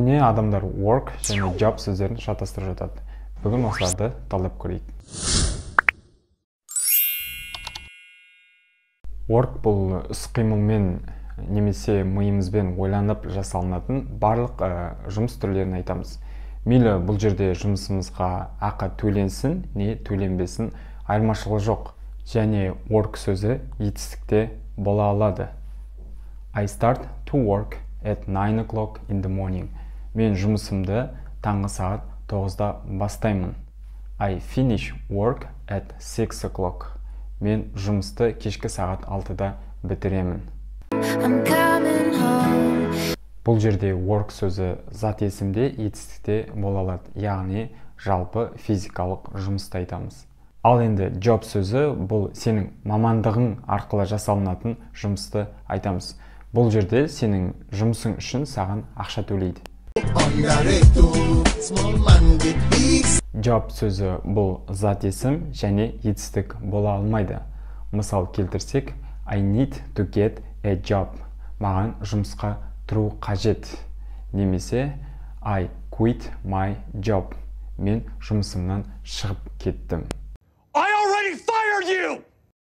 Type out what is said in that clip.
Көбіне адамдар work және job сөздерін шатастырып жатады. Бүгін осыларды талдап көрейік. Work бұл іс-қимылмен немесе миымызбен ойланып жасалынатын барлық жұмыс түрлерін айтамыз. Мейлі бұл жерде жұмысымызға ақы төленсін, не төленбесін айырмашылығы жоқ. Және work сөзі етістікте бола алады. I start to work at 9 o'clock in the morning. Мен жұмысымды таңғы сағат 9-да бастаймын. I finish work at 6 o'clock. Мен жұмысты кешкі сағат 6-да бітіремін. Бұл жерде work сөзі зат есімде етістікте бола алады, яғни жалпы физикалық жұмысты айтамыз. Ал енді job сөзі бұл сенің мамандығың арқылы жасалынатын жұмысты айтамыз. Бұл жерде сенің жұмысың үшін саған ақша төлейді. Job сөзі бұл зат есім және етістік бола алмайды. Мысал келтірсек, I need to get a job. Маған жұмысқа тұру қажет. Немесе I quit my job. Мен жұмысымнан шығып кеттім. I already fired you!